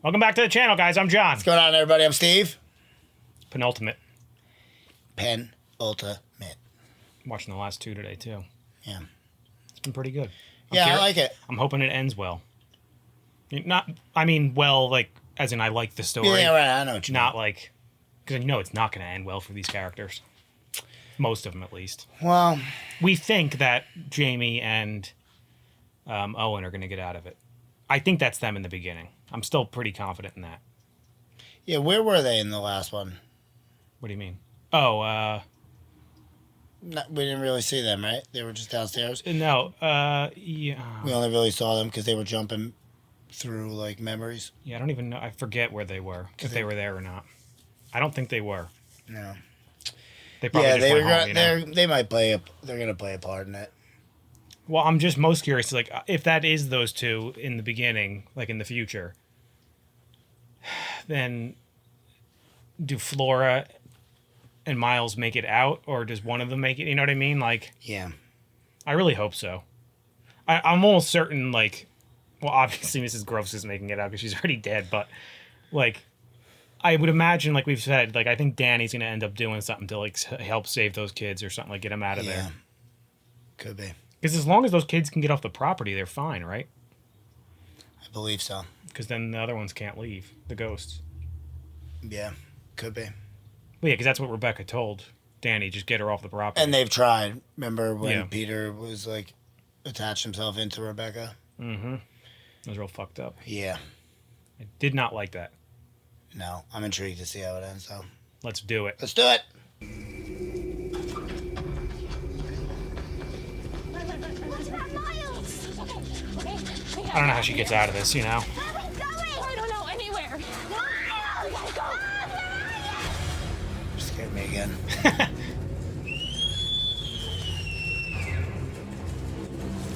Welcome back to the channel, guys. I'm John. What's going on, everybody? I'm Steve. Penultimate. Penultimate. I'm watching the last two today, too. Yeah. It's been pretty good. I like it. I'm hoping it ends well. Well, like, as in I like the story. Yeah, right. I know what you mean. Not like, because I know it's not going to end well for these characters. Most of them, at least. Well, we think that Jamie and Owen are going to get out of it. I think that's them in the beginning. I'm still pretty confident in that. yeah, where were they in the last one? What do you mean? Oh, No, we didn't really see them, right? They were just downstairs. no, yeah. We only really saw them because they were jumping through, like, memories. Yeah, I don't even know. I forget where they were, if they were there or not. I don't think they were. No. They probably just went home, you know? They might play they're going to play a part in it. Well, I'm just most curious, like, if that is those two in the beginning, like in the future, then do Flora and Miles make it out, or does one of them make it? You know what I mean? Like, Yeah. I really hope so. I'm almost certain, like, well, obviously Mrs. Gross is making it out because she's already dead, but, like, I would imagine, like we've said, like, I think Danny's going to end up doing something to, like, help save those kids or something, like, get them out of there. Could be. Because as long as those kids can get off the property, they're fine, right? I believe so. Because then the other ones can't leave, the ghosts. Yeah. Could be. Well, yeah, because that's what Rebecca told Danny, just get her off the property. And they've tried. Remember when Yeah. Peter was, like, attached himself into Rebecca? Mm-hmm. It was real fucked up. Yeah. I did not like that. No. I'm intrigued to see how it ends, though. Let's do it. Let's do it. I don't know how she gets out of this, you know? I don't know anywhere. You scared me again.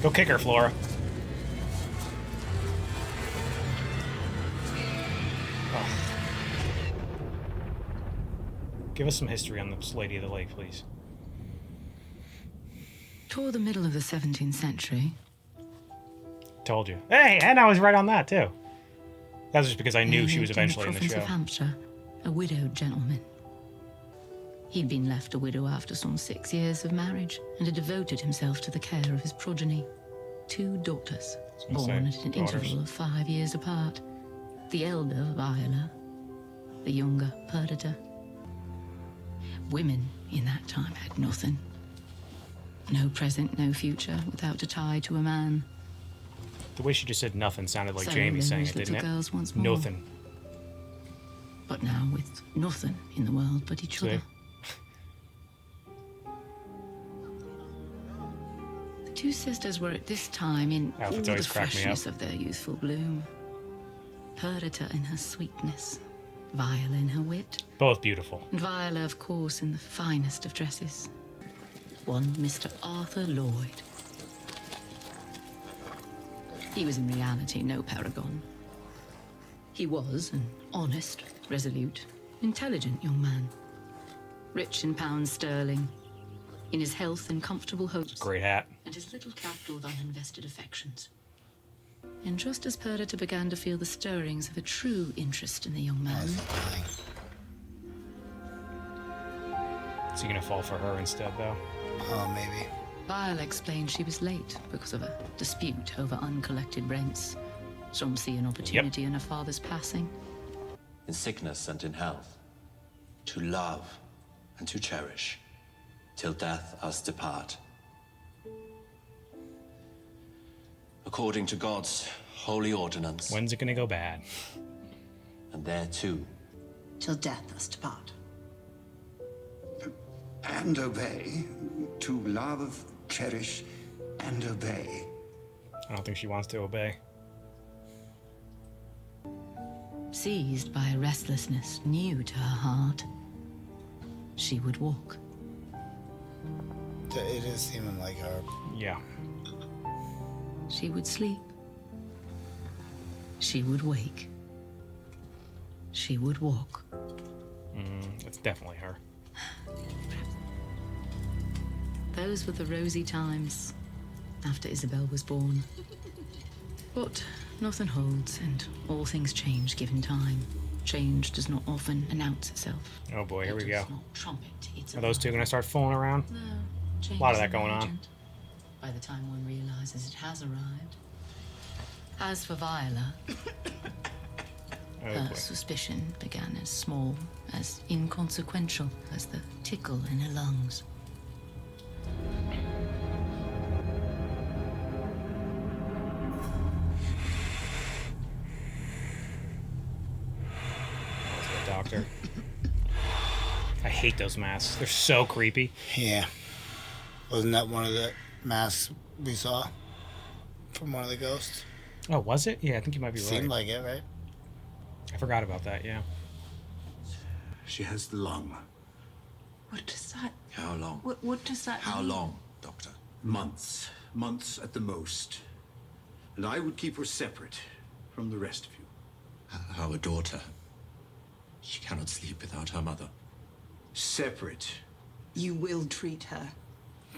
Go kick her, Flora. Oh. Give us some history on this Lady of the Lake, please. Toward the middle of the 17th century, Told you. Hey, and I was right on that, too. That was just because I knew she was lived eventually in the the province show. of Hampshire, a widowed gentleman. He'd been left a widow after some 6 years of marriage and had devoted himself to the care of his progeny. 2 daughters, gonna born say, at an daughters. interval of 5 years apart. The elder, Viola, the younger, Perdita. Women in that time had nothing. No present, no future, without a tie to a man. The way she just said nothing sounded like So Jamie saying those it, didn't little it? girls once more. Nothing. But now with nothing in the world but each See? other. The 2 sisters were at this time in all Outfits the always crack me up. freshness of their youthful bloom. Perdita in her sweetness, Viola in her wit, Both beautiful. and Viola, of course, in the finest of dresses. One Mr. Arthur Lloyd. He was in reality no paragon. He was an honest, resolute, intelligent young man. Rich in pounds sterling, in his health and comfortable hopes, Great hat. and his little capital of uninvested affections. And just as Perdita began to feel the stirrings of a true interest in the young man, Is he gonna fall for her instead, though? Oh, maybe. Viola explained she was late because of a dispute over uncollected rents. Some see an opportunity in her father's passing. In sickness and in health, to love and to cherish, till death us depart. According to God's holy ordinance, When's it gonna go bad? and there too, till death us depart. And obey, to love, cherish, and obey. I don't think she wants to obey. Seized by a restlessness new to her heart, she would walk. It is seeming like her. Yeah. She would sleep. She would wake. She would walk. It's definitely her. Those were the rosy times after Isabel was born. But Nothing holds, and all things change given time. Change does not often announce itself. Oh boy, here we It go. does not trumpet its Are those two arrival. gonna start fooling around? No, change A lot of is that going on. emergent. By the time one realizes it has arrived. As for Viola, Oh her boy. suspicion began as small, as inconsequential as the tickle in her lungs. The doctor. I hate those masks. They're so creepy. Yeah. Wasn't that one of the masks we saw from one of the ghosts? Oh, was it? Yeah, I think you might be Seemed right. like it, right? I forgot about that, yeah. She has the lung. What does that... How long? What does that How mean? long, Doctor? Months. Months at the most. And I would keep her separate from the rest of you. Our daughter. She cannot sleep without her mother. Separate. You will treat her.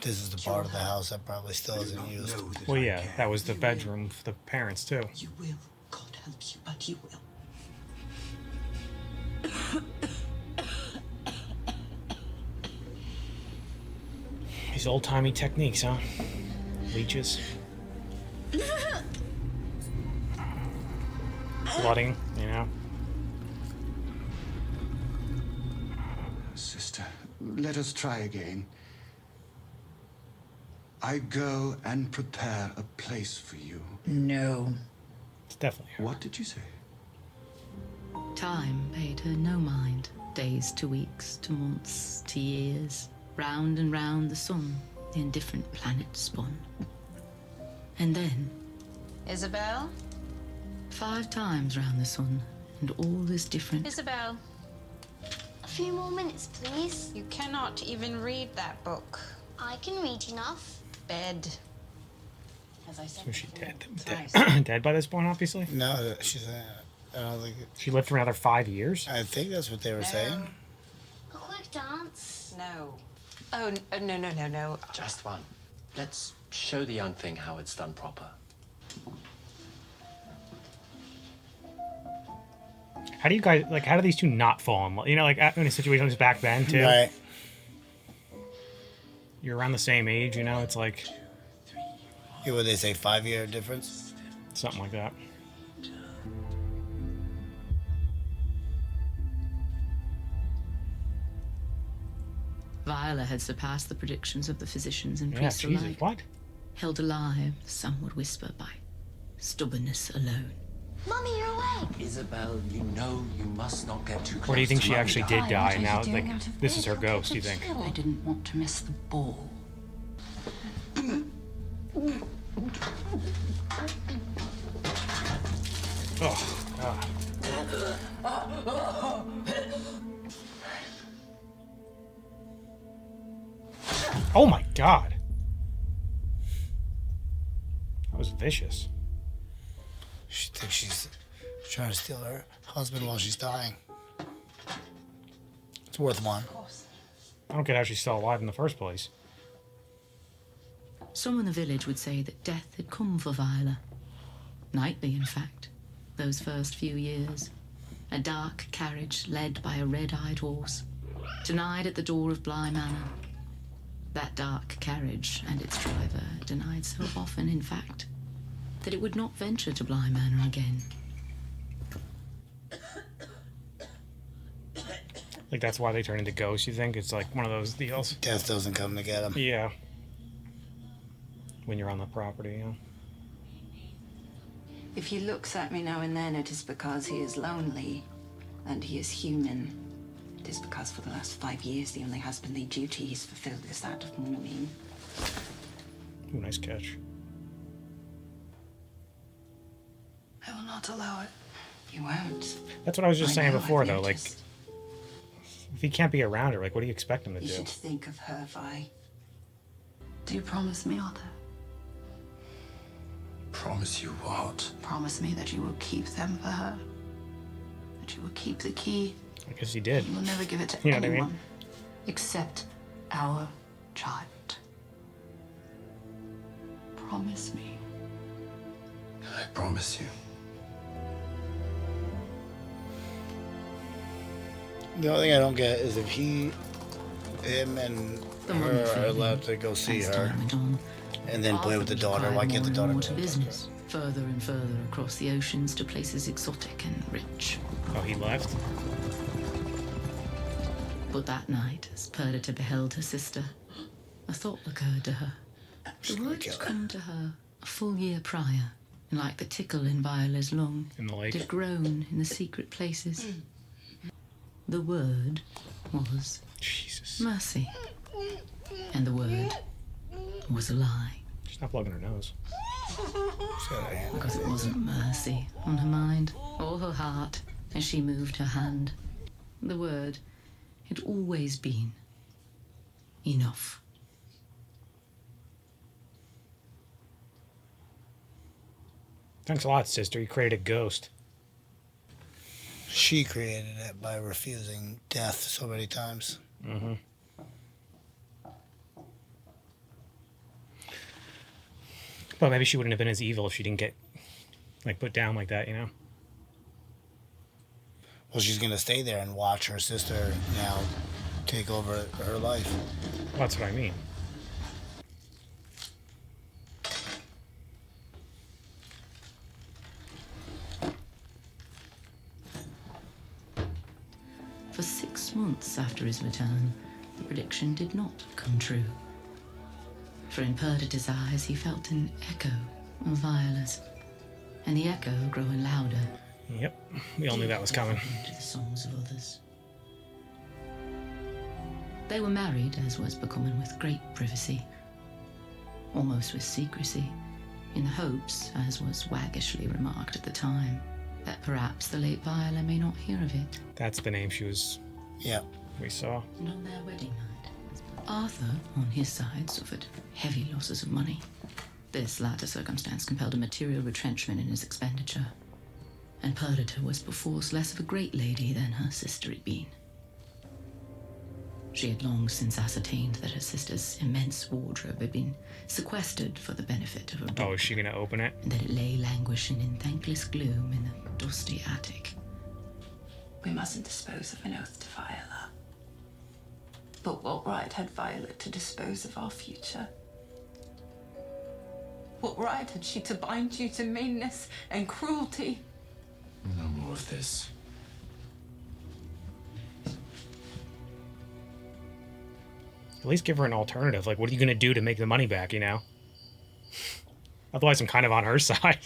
This is the part of the house that probably still I do isn't not used. know that Well, I yeah, can. that was the bedroom for the parents, too. You will. God help you, but you will. These old-timey techniques, huh? Leeches. Flooding, you know? Sister, let us try again. I go and prepare a place for you. No. It's definitely her. What did you say? Time paid her no mind. Days to weeks, to months, to years. Round and round the sun, in different planets spun. And then, Isabel? 5 times round the sun, and all is different. Isabel, A few more minutes, please. you cannot even read that book. I can read enough. Bed. As I said Was she before, dead? twice. Dead by this point, obviously? No, she's. I don't think. She lived for another 5 years? I think that's what they were saying. A quick dance. No. Oh, no. Just one. Let's show the young thing how it's done proper. How do you guys, like, how do these two not fall in love? You know, like, in a situation like this back then, too? Right. You're around the same age, you know? It's like Yeah, what they say, 5-year difference? something like that. Viola had surpassed the predictions of the physicians and Yeah, priests Jesus, alike. what? Held alive, some would whisper, by stubbornness alone. Mummy, you're awake. Isabel, you know you must not get too close. Or do you think to she Mummy. actually did die and now, like, this is her ghost, you think? I didn't want to miss the ball. Oh, God. Oh my God. That was vicious. She thinks she's trying to steal her husband while she's dying. It's worth one. I don't get how she's still alive in the first place. Some in the village would say that death had come for Viola. Nightly, in fact, those first few years. A dark carriage led by a red-eyed horse, denied at the door of Bly Manor. That dark carriage and its driver denied so often, in fact, that it would not venture to Bly Manor again. Like, that's why they turn into ghosts, you think? It's like one of those deals. Death doesn't come to get him. Yeah. When you're on the property, yeah. If he looks at me now and then, it is because he is lonely and he is human. It is because for the last 5 years, the only husbandly duty he's fulfilled is that of mourning. Ooh, nice catch. I will not allow it. You won't. That's what I was just I saying know, before, I've though. Like, noticed. if he can't be around her, like, what do you expect him to You do? should think of her, Vi. Do you promise me, Arthur? Promise you what? Promise me that you will keep them for her. That you will keep the key. I guess he did. You will never give it to You know what I mean? anyone except our child. Promise me. I promise you. The only thing I don't get is if him and The her month are flew allowed to go see as her time went on. and then play with the daughter. Why can't the More daughter and more go to with business, further and further across the oceans to places exotic and rich. Oh, he left? But that night, as Perdita beheld her sister, a thought occurred to her. The word had come to her a full year prior, and like the tickle in Viola's lung, In the it lake? had grown in the secret places. The word was Jesus. mercy, and the word was a lie. She's not plugging her nose. Because it wasn't mercy on her mind or her heart as she moved her hand. The word had always been enough. Thanks a lot, sister. You created a ghost. She created it by refusing death so many times. Mm-hmm. But maybe she wouldn't have been as evil if she didn't get, like, put down like that, you know? Well, she's going to stay there and watch her sister now take over her life. Well, that's what I mean. For 6 months after his return, the prediction did not come true. For in Perdita's eyes, he felt an echo of Viola's, and the echo growing louder. Yep. We all knew that was coming. Into the songs of others. They were married, as was becoming, with great privacy, almost with secrecy, in the hopes, as was waggishly remarked at the time, that perhaps the late Viola may not hear of it. That's the name she was... Yeah. We saw. And on their wedding night, Arthur, on his side, suffered heavy losses of money. This latter circumstance compelled a material retrenchment in his expenditure, and Perdita was perforce less of a great lady than her sister had been. She had long since ascertained that her sister's immense wardrobe had been sequestered for the benefit of her daughter. Oh, is she gonna open it? And that it lay languishing in thankless gloom in the dusty attic. We mustn't dispose of an oath to Viola. But what right had Viola to dispose of our future? What right had she to bind you to meanness and cruelty? No more of this. At least give her an alternative. Like, what are you gonna do to make the money back, you know? Otherwise, I'm kind of on her side.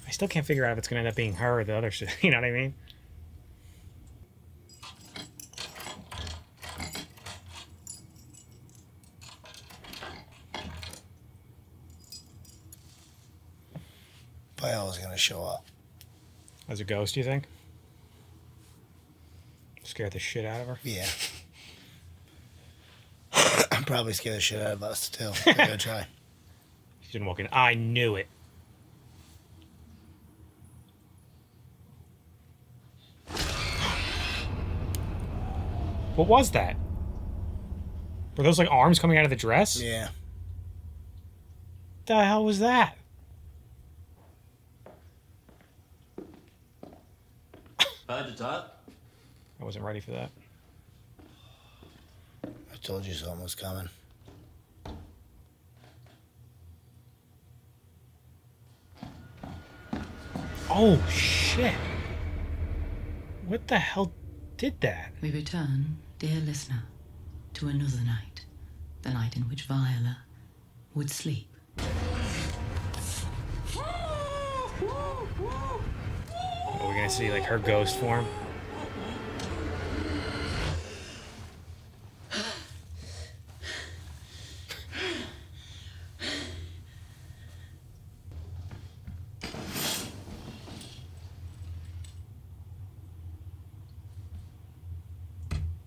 I still can't figure out if it's gonna end up being her or the other shit. You know what I mean? Viola's going to show up. As a ghost, you think? Scare the shit out of her? Yeah. I'm probably scared the shit out of us, too. I'm going to try. She didn't walk in. I knew it. What was that? Were those like arms coming out of the dress? Yeah. The hell was that? Perdita? I wasn't ready for that. I told you something was coming. Oh, shit. What the hell did that? We return, dear listener, to another night. The night in which Viola would sleep. Are we gonna see like her ghost form?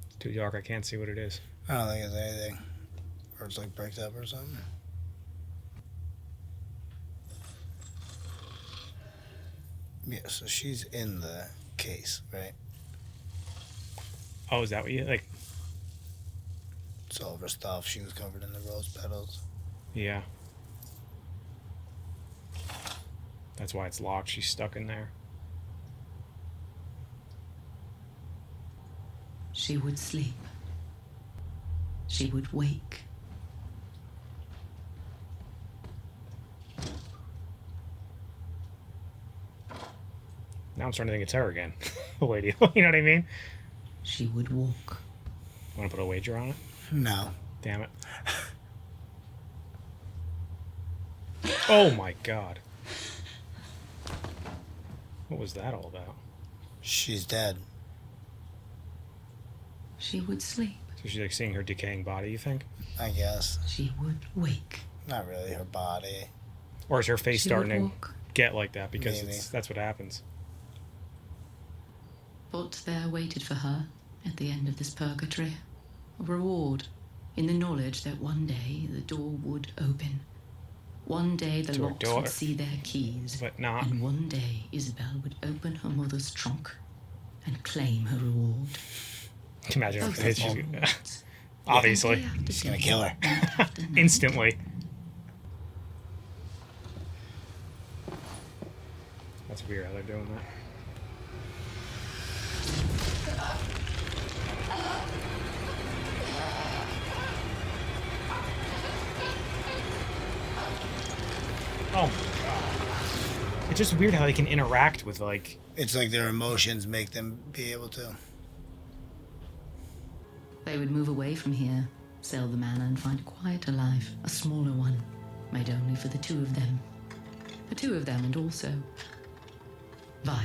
It's too dark, I can't see what it is. I don't think it's anything. Or it's like breaks up or something. Yeah, so she's in the case, right? Oh, is that what you like? It's all of her stuff. She was covered in the rose petals. Yeah. That's why it's locked. She's stuck in there. She would sleep. She would wake. Now I'm starting to think it's her again. The lady. You know what I mean? She would walk. Want to put a wager on it? No. Damn it. Oh my god. What was that all about? She's dead. She would sleep. So she's like seeing her decaying body, you think? I guess. She would wake. Not really her body. Or is her face She starting would to walk. get like that because Maybe. that's what happens? But there waited for her, at the end of this purgatory, a reward, in the knowledge that one day the door would open. One day the To her locks door. would see their keys. But not. And one day Isabel would open her mother's trunk and claim her reward. Imagine her Both face. of She's, them. obviously. She's gonna kill her. Instantly. That's weird how they're doing that. Oh my god. It's just weird how they can interact with, like... It's like their emotions make them be able to. They would move away from here, sell the manor and find a quieter life, a smaller one, made only for the two of them. The two of them and also Viola.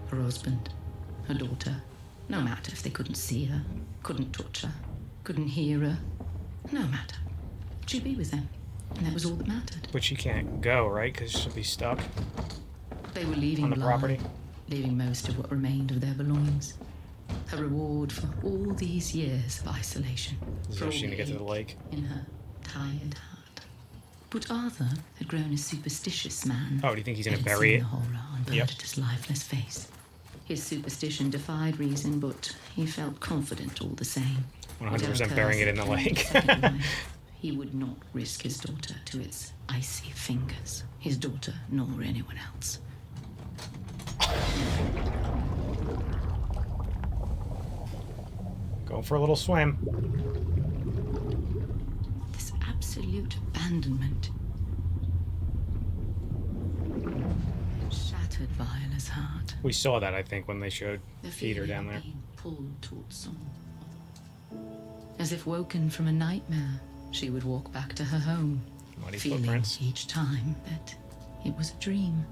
Her husband, her daughter. No matter if they couldn't see her, couldn't touch her, couldn't hear her. No matter. She'd be with them, and that was all that mattered. But she can't go, right? Because she'll be stuck They were leaving on the Bly, property. leaving most of what remained of their belongings. Her reward for all these years of isolation. Is for how all she's gonna the get to the ache lake. in her tired heart. But Arthur had grown a superstitious man. Oh, do you think he's gonna Had bury seen it? the horror on Yep. Perdita's lifeless face. His superstition defied reason, but he felt confident all the same. 100% burying it in the lake. Second life, he would not risk his daughter to its icy fingers. His daughter, nor anyone else. Go for a little swim. This absolute abandonment had shattered Viola's heart. We saw that, I think, when they showed The Peter feeling down of there. being pulled towards someone. As if woken from a nightmare, she would walk back to her home, Muddy feeling footprints. each time that it was a dream.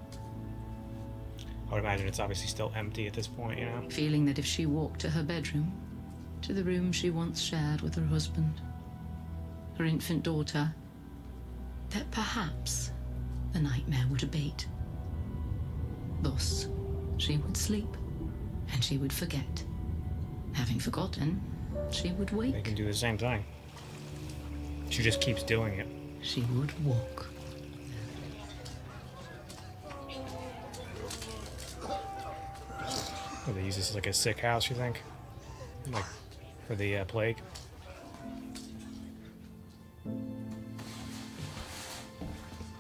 I would imagine it's obviously still empty at this point, you know? Feeling that if she walked to her bedroom, to the room she once shared with her husband, her infant daughter, that perhaps the nightmare would abate. Thus, she would sleep, and she would forget. Having forgotten, she would They wake. can do the same thing. She just keeps doing it. She would walk. Will they use this as like a sick house, you think? Like, for the plague?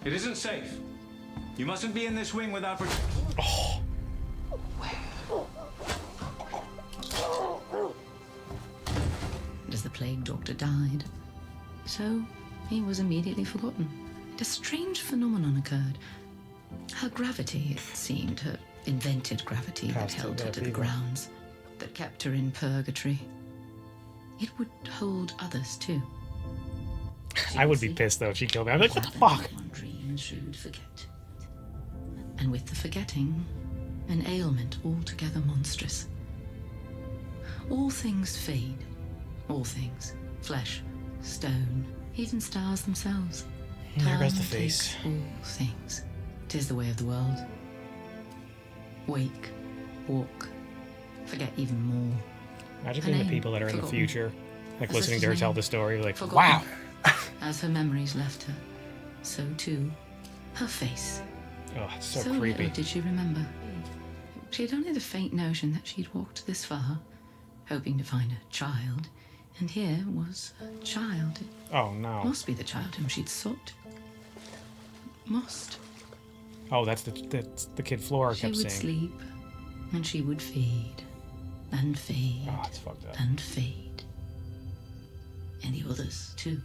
It isn't safe. You mustn't be in this wing without Oh, As the plague doctor died, so he was immediately forgotten. And a strange phenomenon occurred. Her gravity, it seemed, her invented gravity that Passed held to her other to the people. grounds, that kept her in purgatory. It would hold others too. She I would would be see pissed though if she killed me. I'd be like, what the fuck? one dream and she would forget. And with the forgetting, an ailment altogether monstrous. All things fade. All things. Flesh, stone, even stars themselves. And there goes the Time face. takes all things. 'Tis the way of the world. Wake, walk, forget even more. Imagine Her being the name, people that are in the forgotten. future, like As listening if to her her tell name, the story, like, forgotten. wow. As her memories left her, so too her face. Oh, it's so So creepy. little did she remember. She had only the faint notion that she'd walked this far, hoping to find a child, And here was a child. It Oh no. must be the child whom she'd sought. Must. Oh, that's the kid Flora She kept would saying. sleep, and she would feed, and feed, Oh, it's fucked up. and feed. And the others, too.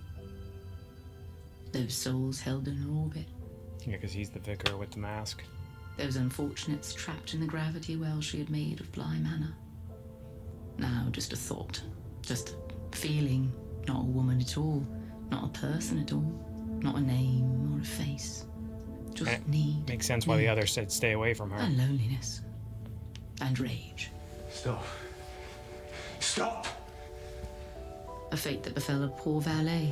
Those souls held in her orbit. Yeah, because he's the vicar with the mask. Those unfortunates trapped in the gravity well she had made of Bly Manor. Now just a thought, just a feeling, not a woman at all, not a person at all, not a name or a face. Just It need. Makes sense why the others said stay away from her. And loneliness. And rage. Stop. Stop! A fate that befell a poor valet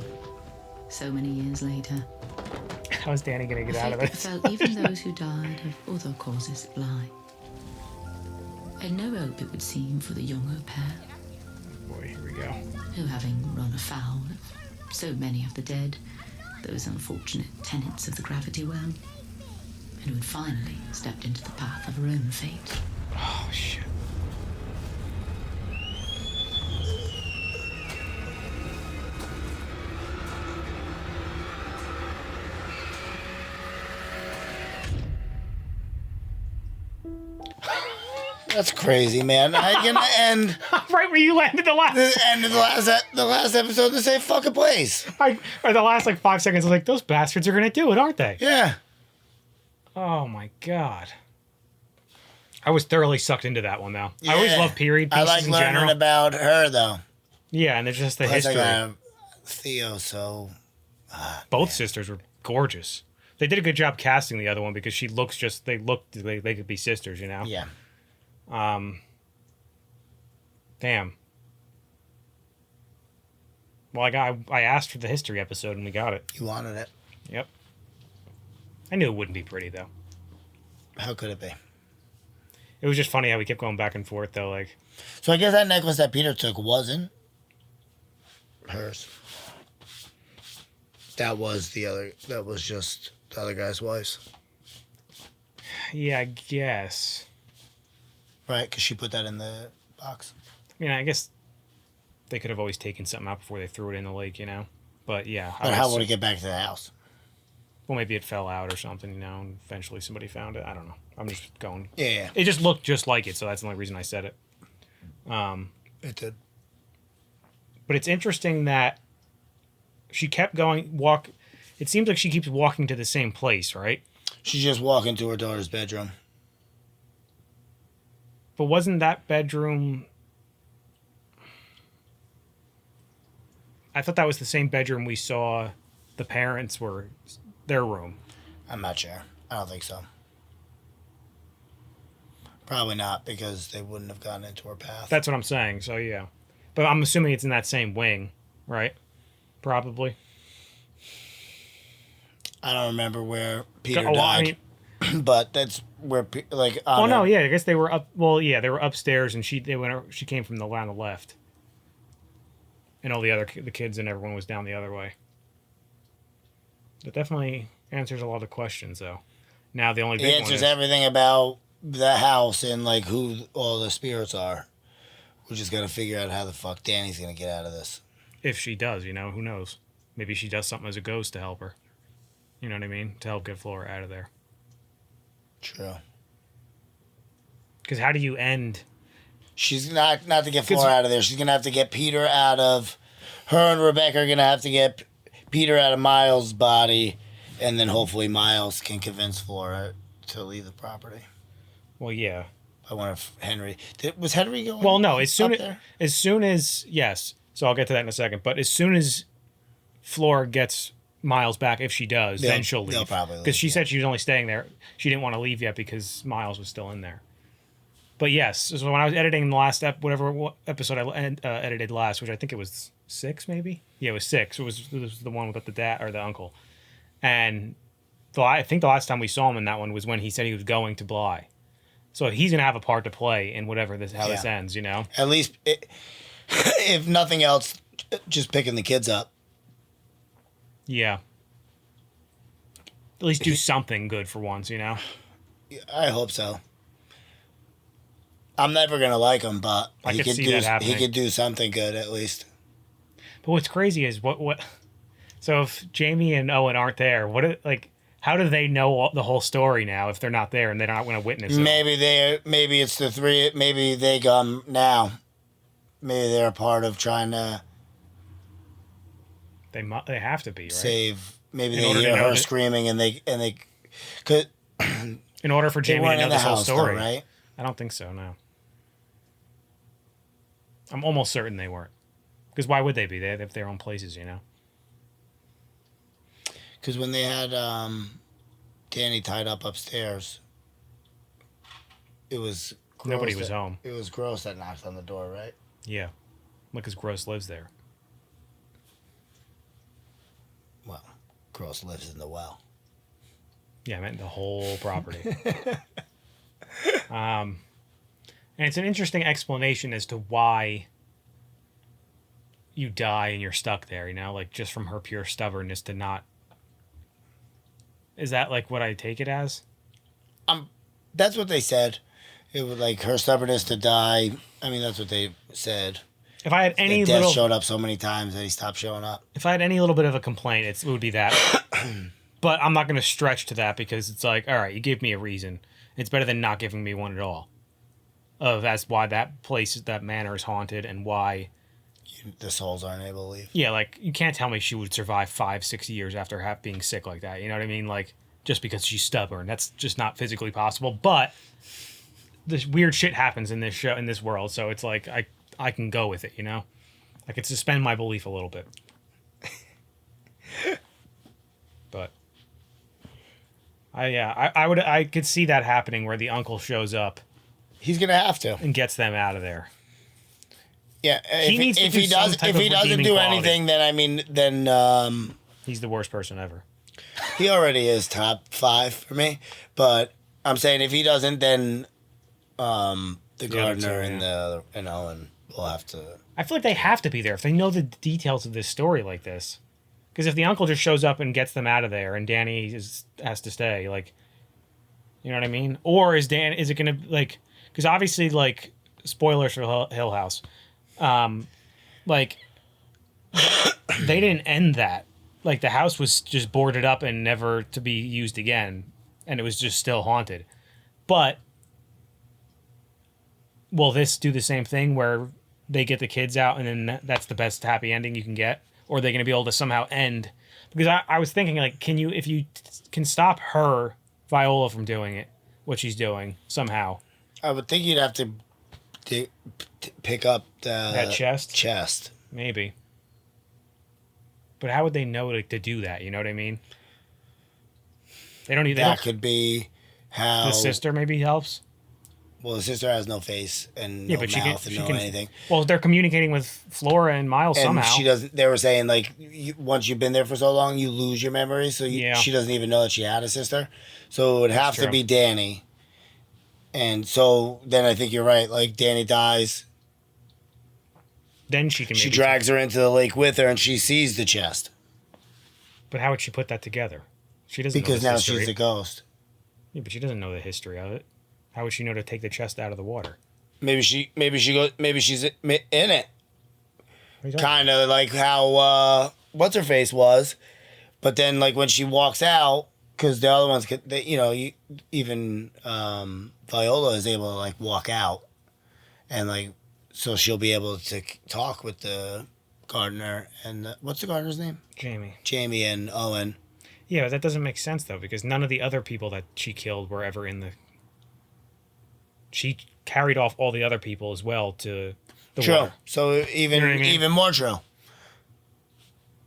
so many years later. How's Danny gonna get out of That this? befell even those who died of other causes at Bly. And no hope, it would seem, for the young au pair, Boy, here we go. who, having run afoul of so many of the dead, those unfortunate tenants of the gravity well, and who had finally stepped into the path of her own fate. Oh shit. That's crazy, man. I can end Right where you landed the last. the end of the last episode in the same fucking place. Or the last like 5 seconds, I was like, those bastards are gonna do it, aren't they? Yeah. Oh my god. I was thoroughly sucked into that one though. I always Yeah. love period I pieces like in learning general. about her though. Yeah, and there's just the Plus, I history. got Theo, so Both sisters were gorgeous. They did a good job casting the other one because she looks just they could be sisters, you know? yeah. Damn. Well, I asked for the history episode and we got it. You wanted it. Yep. I knew it wouldn't be pretty though. How could it be? It was just funny how we kept going back and forth though. Like, So I guess that necklace that Peter took wasn't hers. That was just the other guy's wife's. yeah, I guess. Right? Because she put that in the box. I mean, I guess they could have always taken something out before they threw it in the lake, you know. But yeah, But how would it get back to the house? Well, maybe it fell out or something, you know, and eventually somebody found it. I don't know. I'm just going. Yeah. It just looked just like it, so that's the only reason I said it. It did. But it's interesting that she kept going It seems like she keeps walking to the same place, right? She's just walking to her daughter's bedroom. But wasn't that bedroom? I thought that was the same bedroom we saw the parents were their room. I'm not sure. I don't think so. Probably not, because they wouldn't have gotten into her path. That's what I'm saying. So yeah, but I'm assuming it's in that same wing, right? Probably. I don't remember where Peter Well, I died, mean, but that's where oh no, yeah, I guess they were up. Well, yeah, they were upstairs, and she came from the on the left, and all the kids and everyone was down the other way. That definitely answers a lot of questions, though. Now the only It big one answers is, everything about the house and like who all the spirits are. We just got to figure out how the fuck Danny's gonna get out of this. if she does, you know, who knows? Maybe she does something as a ghost to help her. You know what I mean? To help get Flora out of there. True. Because how do you end? She's not to get Flora out of there. She's gonna have to get Peter out of. Her and Rebecca are gonna have to get Peter out of Miles' body, and then hopefully Miles can convince Flora to leave the property. Well, yeah. I wonder if Henry was Henry going. Well, no. As soon up there? as yes. So I'll get to that in a second. But as soon as Flora gets Miles back, if she does, then she'll leave. They'll probably leave, because she said she was only staying there. She didn't want to leave yet because Miles was still in there. But yes, so when I was editing the last what episode I edited last, which I think it was 6, maybe. Yeah, it was 6. It was the one with the dad or the uncle, and I think the last time we saw him in that one was when he said he was going to Bly. So he's gonna have a part to play in whatever this ends, you know. At least, if nothing else, just picking the kids up. Yeah. At least do something good for once, you know. I hope so. I'm never gonna like him, but I he could could see do that happening. he could do something good at least. But what's crazy is what. So if Jamie and Owen aren't there, how do they know the whole story now if they're not there and they're not going to witness it? Maybe it's the three. Maybe they come now. Maybe they're a part of trying to. They have to be, right? Save. Maybe they hear her screaming and they could. In order for Jamie to know this whole story, though, right? I don't think so. No. I'm almost certain they weren't. Because why would they be? They have their own places, you know. Because when they had Danny tied up upstairs, it was Gross nobody was home. It was Gross that knocked on the door, right? Yeah, because Gross lives there. Well, Gross lives in the well. Yeah, I meant the whole property. And it's an interesting explanation as to why you die and you're stuck there, you know, like just from her pure stubbornness to not. Is that like what I take it as? That's what they said. It was like her stubbornness to die. I mean, that's what they said. If I had any Death little showed up so many times that he stopped showing up. If I had any little bit of a complaint, it would be that. But I'm not going to stretch to that because it's like, all right, you gave me a reason. It's better than not giving me one at all. That's why that place, that manor is haunted and why the souls aren't able to leave. Yeah, like, you can't tell me she would survive 5-6 years after being sick like that. You know what I mean? Like, just because she's stubborn. That's just not physically possible. But this weird shit happens in this show, in this world. So it's like, I can go with it, you know? I can suspend my belief a little bit. But I could see that happening where the uncle shows up. He's going to have to. And gets them out of there. Yeah, if he doesn't do anything, then I mean, he's the worst person ever. He already is top 5 for me, but I'm saying if he doesn't, then the gardener and Owen will have to. I feel like they have to be there if they know the details of this story like this. Because if the uncle just shows up and gets them out of there, and Danny has to stay, like, you know what I mean? Or is it gonna like? Because obviously, like, spoilers for Hill House. Like, they didn't end that. Like, the house was just boarded up and never to be used again, and it was just still haunted. But will this do the same thing where they get the kids out and then that's the best happy ending you can get? Or are they going to be able to somehow end? Because I was thinking, like, if you can stop her, Viola, from doing it, what she's doing, somehow. I would think you'd have to pick up that chest. Chest, maybe. But how would they know to do that? You know what I mean? They don't even. That could be how the sister maybe helps. Well, the sister has no face and no mouth and no anything. Well, they're communicating with Flora and Miles somehow. She doesn't. They were saying, like, once you've been there for so long, you lose your memory. So she doesn't even know that she had a sister. So it would have to be Danny. And so then I think you're right. Like, Danny dies. Then she can. She drags her into the lake with her, and she sees the chest. But how would she put that together? She doesn't. Because know now she's a ghost. Yeah, but she doesn't know the history of it. How would she know to take the chest out of the water? Maybe she's in it. Kind of like how what's her face was, but then like when she walks out, because the other ones could, even Viola is able to like walk out, and like so she'll be able to talk with the gardener and what's the gardener's name? Jamie and Owen. Yeah, but that doesn't make sense though, because none of the other people that she killed were ever in the. She carried off all the other people as well to the water. So even more true.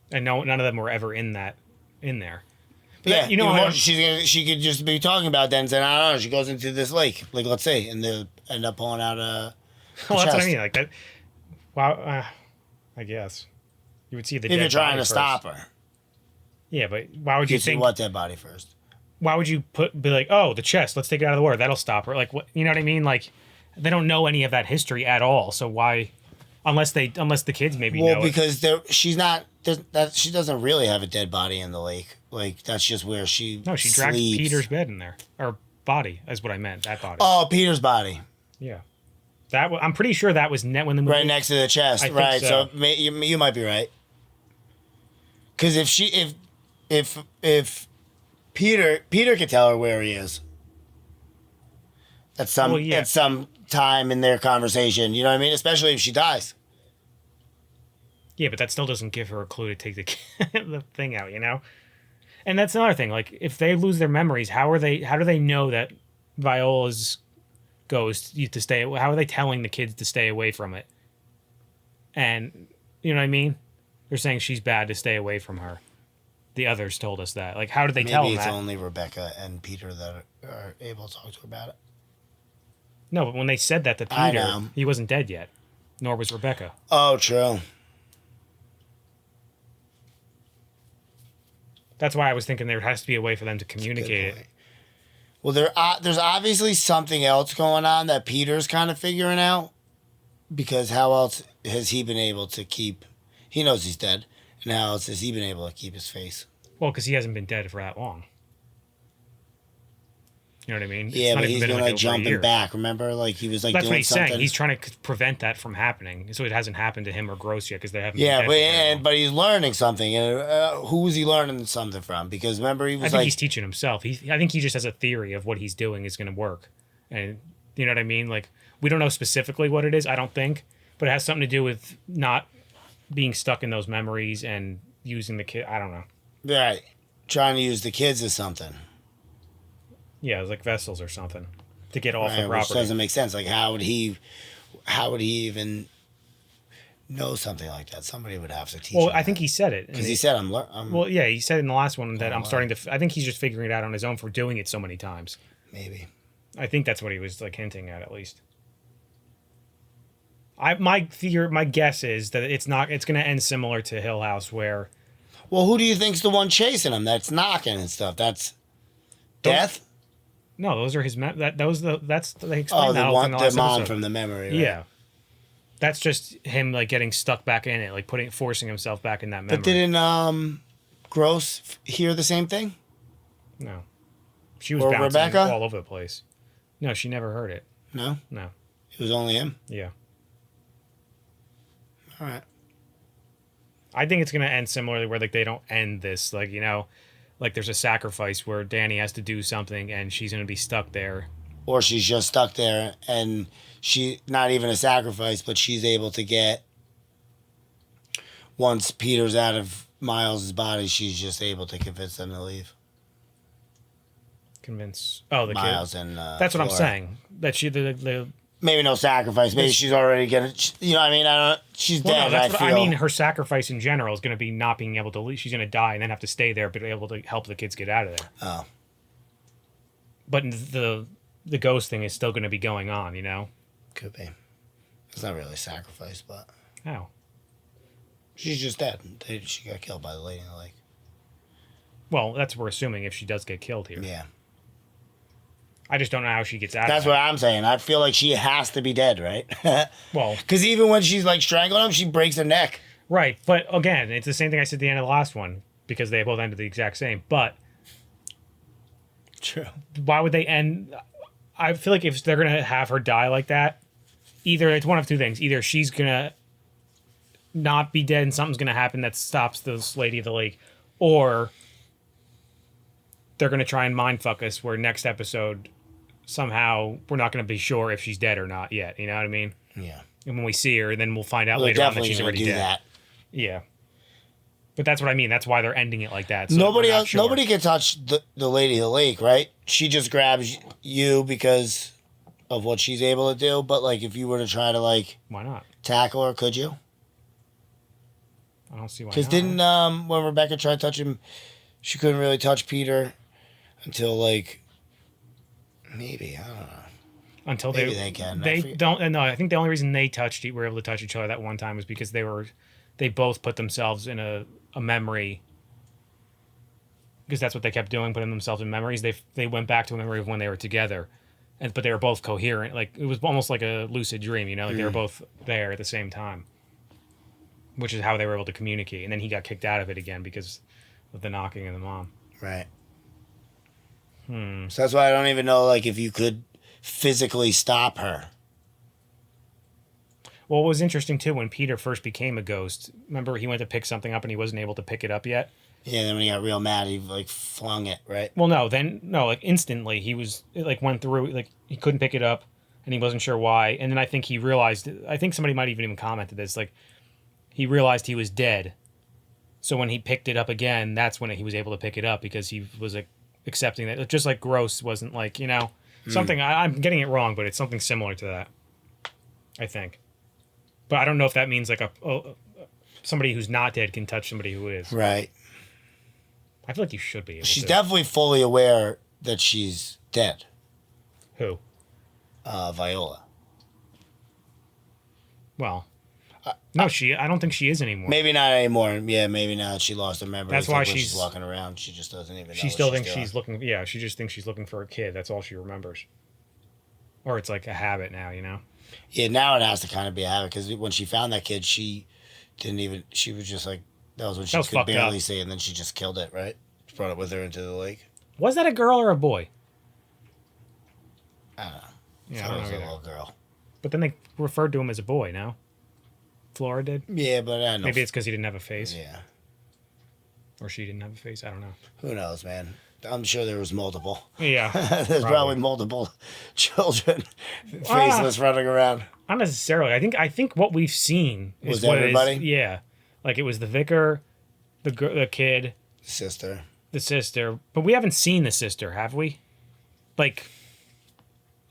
And none of them were ever in there. But yeah, she could just be talking about that and saying, I don't know, she goes into this lake, like let's say, and they'll end up pulling out a. Well, that's what I mean, like that. Wow, I guess you would see the. If you're trying to stop her. Yeah, but why would you think? What dead body first? Why would you be like, oh, the chest, let's take it out of the water, that'll stop her? Like, what, you know what I mean? Like, they don't know any of that history at all, so why? Unless the kids maybe know. Well, because she doesn't really have a dead body in the lake. Like, that's just where she. No, she dragged Peter's bed in there, or body is what I meant. That body. Oh, Peter's body. Yeah, I'm pretty sure that was when the movie. Right next to the chest, right? So you might be right. Because if Peter could tell her where he is at some time in their conversation, you know what I mean? Especially if she dies. Yeah, but that still doesn't give her a clue to take the thing out, you know? And that's another thing. Like, if they lose their memories, how do they know that Viola's ghost to stay? How are they telling the kids to stay away from it? And you know what I mean? They're saying she's bad to stay away from her. The others told us that. Like, how did they tell them that? Maybe it's only Rebecca and Peter that are able to talk to her about it. No, but when they said that to Peter, he wasn't dead yet, nor was Rebecca. Oh, true. That's why I was thinking there has to be a way for them to communicate it. Well, there's obviously something else going on that Peter's kind of figuring out, because how else has he been able to keep... He knows he's dead, and how else has he been able to keep his face? Well, because he hasn't been dead for that long. You know what I mean? Yeah, but he's been like jumping back. Remember, like he was like that's doing what he's something. saying. He's trying to prevent that from happening, so it hasn't happened to him or Gross yet because they haven't. Yeah, been but he's learning something. And who is he learning something from? Because remember, he was I think he's teaching himself. I think he just has a theory of what he's doing is going to work, and you know what I mean. Like we don't know specifically what it is. I don't think, but it has something to do with not being stuck in those memories and using the kid. I don't know. Right, trying to use the kids as something. Yeah, it was like vessels or something to get off the property. Which doesn't make sense. Like, how would he even know something like that? Somebody would have to teach him. Well, I think he said it. Because he said, well, yeah, he said in the last one that I'm starting to... I think he's just figuring it out on his own for doing it so many times. Maybe. I think that's what he was, like, hinting at least. My guess is that it's going to end similar to Hill House where... Well, who do you think's the one chasing him that's knocking and stuff? That's Death? No, those are his. They explained the mom from the memory. Right? Yeah, that's just him like getting stuck back in it, like forcing himself back in that memory. But didn't Gross hear the same thing? No, she was bouncing Rebecca? All over the place. No, she never heard it. No, it was only him. Yeah. All right. I think it's gonna end similarly, where like they don't end this, like like there's a sacrifice where Danny has to do something and she's going to be stuck there. Or she's just stuck there and she, not even a sacrifice, but she's able to get, once Peter's out of Miles' body, she's just able to convince them to leave. The Miles kid. And that's what Flora. I'm saying. That she, maybe no sacrifice. Maybe she's already gonna. You know what I mean? She's dead. No, I mean, her sacrifice in general is going to be not being able to leave. She's going to die and then have to stay there, but be able to help the kids get out of there. Oh. But the ghost thing is still going to be going on. You know. Could be. It's not really a sacrifice, but. How? She's just dead. She got killed by the lady in the lake. Well, that's what we're assuming if she does get killed here. Yeah. I just don't know how she gets out That's of it. what I'm saying. I feel like she has to be dead, right? Well, because even when she's like strangling him, she breaks her neck. Right. But again, it's the same thing I said at the end of the last one, because they both ended the exact same. But true. Why would they end? I feel like if they're going to have her die like that, either it's one of two things. Either she's going to not be dead and something's going to happen that stops this lady of the lake, or they're going to try and mindfuck us where next episode somehow we're not going to be sure if she's dead or not yet. You know what I mean? Yeah. And when we see her, then we'll find out later on that she's already dead. That. Yeah. But that's what I mean. That's why they're ending it like that. So nobody can touch the lady of the lake, right? She just grabs you because of what she's able to do. But like, if you were to try to like, why not tackle her? Could you? I don't see why. Because didn't when Rebecca tried to touch him, she couldn't really touch Peter until like maybe I don't know. Until maybe they can. They don't. No, I think the only reason they were able to touch each other that one time was because they both put themselves in a memory. Because that's what they kept doing, putting themselves in memories. They went back to a memory of when they were together, but they were both coherent. Like it was almost like a lucid dream, you know. Like they were both there at the same time, which is how they were able to communicate. And then he got kicked out of it again because of the knocking and the mom. Right. So that's why I don't even know, like, if you could physically stop her. Well, what was interesting too, when Peter first became a ghost, remember he went to pick something up and he wasn't able to pick it up yet? Yeah, then when he got real mad, he like flung it, right? Well, no, like instantly it like went through, like he couldn't pick it up and he wasn't sure why. And then I think he realized, I think somebody might even commented this, like he realized he was dead. So when he picked it up again, that's when he was able to pick it up because he was like accepting that. Just like Gross wasn't like, something, I'm getting it wrong, but it's something similar to that, I think. But I don't know if that means like somebody who's not dead can touch somebody who is. Right. I feel like you should be able She's to. definitely fully aware that she's dead. Who? Viola. Well, no, I don't think she is anymore. Maybe not anymore. Yeah, maybe now that she lost her memory. That's why when she's walking around. She just doesn't even know. She still thinks she's looking. Yeah, she just thinks she's looking for a kid. That's all she remembers. Or it's like a habit now, Yeah, now it has to kind of be a habit because when she found that kid, she didn't even. She was just like, that was when she could barely see, and then she just killed it, right? She brought it with her into the lake. Was that a girl or a boy? I don't know. Yeah, I thought it was a either. little girl. But then they referred to him as a boy, no? Flora did? Yeah, but I don't know. Maybe it's because he didn't have a face. Yeah. Or she didn't have a face. I don't know. Who knows, man? I'm sure there was multiple. Yeah. There's probably multiple children faceless running around. Not necessarily. I think what we've seen is Was what everybody? It is. Yeah. Like it was the vicar, the kid, the sister. But we haven't seen the sister, have we? Like,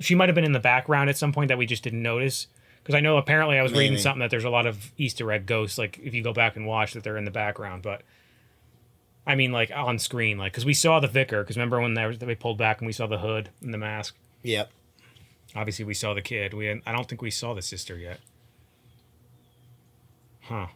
she might have been in the background at some point that we just didn't notice. Because I know apparently I was reading something that there's a lot of Easter egg ghosts, like if you go back and watch that they're in the background. But I mean, like on screen, like because we saw the vicar. Because remember when they pulled back and we saw the hood and the mask. Yep. Obviously, we saw the kid. I don't think we saw the sister yet. Huh.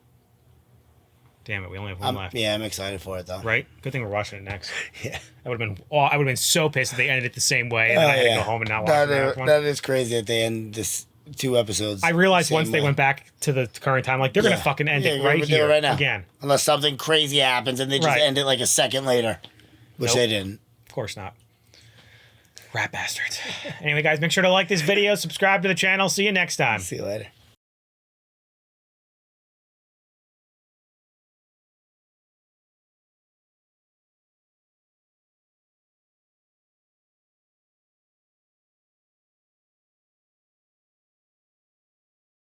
Damn it, we only have one left. Yeah, I'm excited for it though. Right? Good thing we're watching it next. Yeah. I would have been so pissed if they ended it the same way and then I had to go home and not watch the next one. That is crazy that they end this 2 episodes. I realized once they went back to the current time, like they're gonna fucking end it right here right now. again. Unless something crazy happens and they just end it like a second later. Which they didn't. Of course not. Rat bastards. Anyway, guys, make sure to like this video, subscribe to the channel. See you next time. See you later.